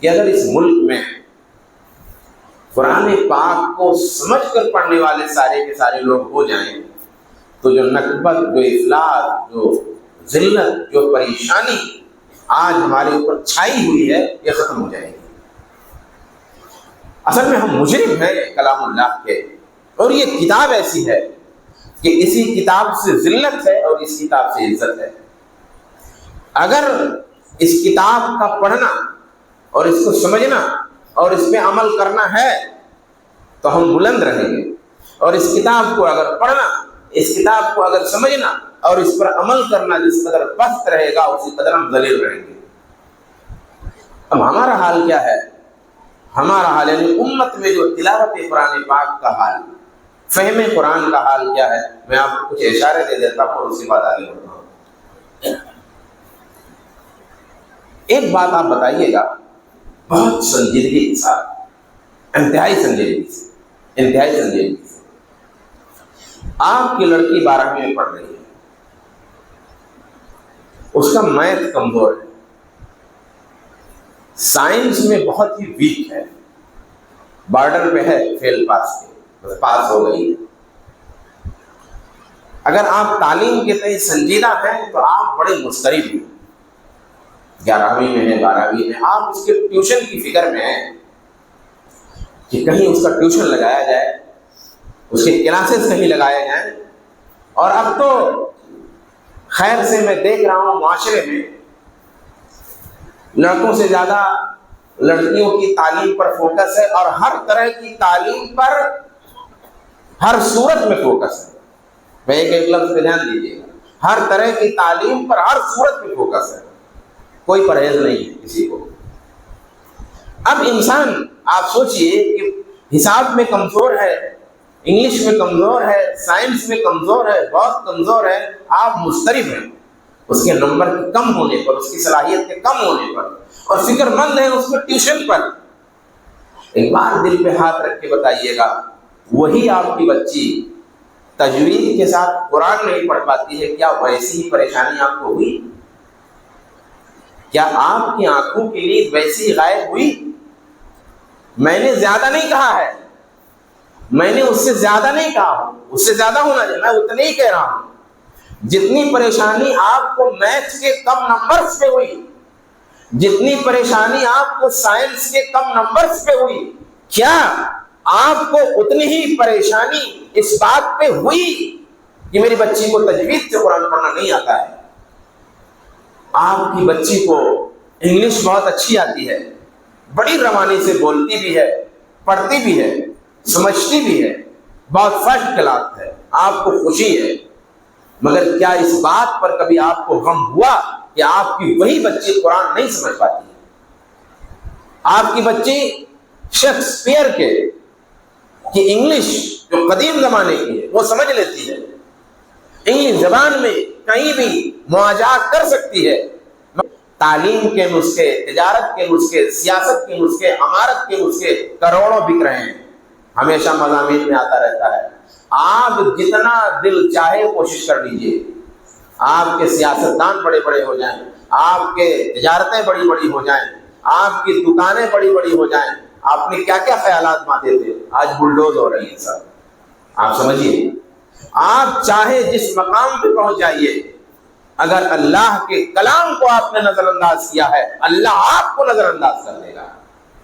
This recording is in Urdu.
کہ اگر اس ملک میں قرآن پاک کو سمجھ کر پڑھنے والے سارے کے سارے لوگ ہو جائیں تو جو نکبت، جو افلاس، جو ذلت، جو پریشانی آج ہمارے اوپر چھائی ہوئی ہے یہ ختم ہو جائے گی۔ اصل میں ہم مجرم ہیں کلام اللہ کے، اور یہ کتاب ایسی ہے کہ اسی کتاب سے ذلت ہے اور اس کتاب سے عزت ہے۔ اگر اس کتاب کا پڑھنا اور اس کو سمجھنا اور اس میں عمل کرنا ہے تو ہم بلند رہیں گے، اور اس کتاب کو اگر پڑھنا، اس کتاب کو اگر سمجھنا اور اس پر عمل کرنا جس قدر پست رہے گا اسی قدر ہم ذلیل رہیں گے۔ اب ہمارا حال کیا ہے؟ ہمارا حال یعنی امت میں جو تلاوت قرآن پاک کا حال، فہم قرآن کا حال کیا ہے، میں آپ کو کچھ اشارے دے دیتا ہوں اور اس کے بعد آگے بڑھتا ہوں۔ ایک بات آپ بتائیے گا بہت سنجیدگی کے ساتھ، انتہائی سنجیدگی سے، آپ کی لڑکی 12ویں میں پڑھ رہی ہے، اس کا میتھ کمزور ہے، سائنس میں بہت ہی ویک ہے، بارڈر پہ ہے فیل پاس کے، پاس ہو گئی ہے۔ اگر آپ تعلیم کے تئیں سنجیدہ ہیں تو آپ بڑے مضطرب ہیں، 11ویں میں ہے، 12ویں میں، آپ اس کے ٹیوشن کی فکر میں ہیں کہ کہیں اس کا ٹیوشن لگایا جائے، اس کے کلاسز کہیں لگائے جائیں۔ اور اب تو خیر سے میں دیکھ رہا ہوں معاشرے میں لڑکوں سے زیادہ لڑکیوں کی تعلیم پر فوکس ہے، اور ہر طرح کی تعلیم پر ہر صورت میں فوکس ہے۔ میں ایک لفظ پہ دھیان دیجیے گا، ہر طرح کی تعلیم پر ہر صورت میں فوکس ہے، کوئی پرہیز نہیں ہے کسی کو۔ اب انسان آپ سوچئے کہ حساب میں کمزور ہے، انگلش میں کمزور ہے، سائنس میں کمزور ہے، بہت کمزور ہے، آپ مضطرب ہیں اس کے نمبر کے کم ہونے پر، اس کی صلاحیت کے کم ہونے پر، اور فکر مند ہیں اس کو ٹیوشن پر۔ ایک بار دل پہ ہاتھ رکھ کے بتائیے گا، وہی آپ کی بچی تجوید کے ساتھ قرآن نہیں پڑھ پاتی ہے، کیا ویسی ہی پریشانی آپ کو ہوئی؟ کیا آپ کی آنکھوں کی نیند ویسی غائب ہوئی؟ میں نے زیادہ نہیں کہا ہے، میں نے اس سے زیادہ نہیں کہا، اس سے زیادہ ہونا چاہیے، میں اتنے ہی کہہ رہا ہوں جتنی پریشانی آپ کو میتھ کے کم نمبرز پہ ہوئی، جتنی پریشانی آپ کو سائنس کے کم نمبرز پہ ہوئی، کیا آپ کو اتنی ہی پریشانی اس بات پہ ہوئی کہ میری بچی کو تجوید سے قرآن پڑھنا نہیں آتا ہے؟ آپ کی بچی کو انگلش بہت اچھی آتی ہے، بڑی روانی سے بولتی بھی ہے، پڑھتی بھی ہے، سمجھتی بھی ہے، بہت فرسٹ کلاس ہے، آپ کو خوشی ہے، مگر کیا اس بات پر کبھی آپ کو غم ہوا کہ آپ کی وہی بچی قرآن نہیں سمجھ پاتی ہے؟ آپ کی بچی شیکسپیئر کی انگلش جو قدیم زمانے کی ہے وہ سمجھ لیتی ہے، انگلش زبان میں کہیں بھی مواجہہ کر سکتی ہے۔ تعلیم کے نسخے، تجارت کے نسخے، سیاست کے نسخے، عمارت کے نسخے کروڑوں بک رہے ہیں، ہمیشہ مضامین میں آتا رہتا ہے۔ آپ جتنا دل چاہے کوشش کر لیجئے، آپ کے سیاستدان بڑے بڑے ہو جائیں، آپ کے تجارتیں بڑی بڑی ہو جائیں، آپ کی دکانیں بڑی بڑی ہو جائیں، آپ نے کیا کیا خیالات باندھے تھے، آج بلڈوز ہو رہی ہیں سب۔ آپ سمجھیے، آپ چاہے جس مقام پہ پہنچ جائیے، اگر اللہ کے کلام کو آپ نے نظر انداز کیا ہے، اللہ آپ کو نظر انداز کر دے گا۔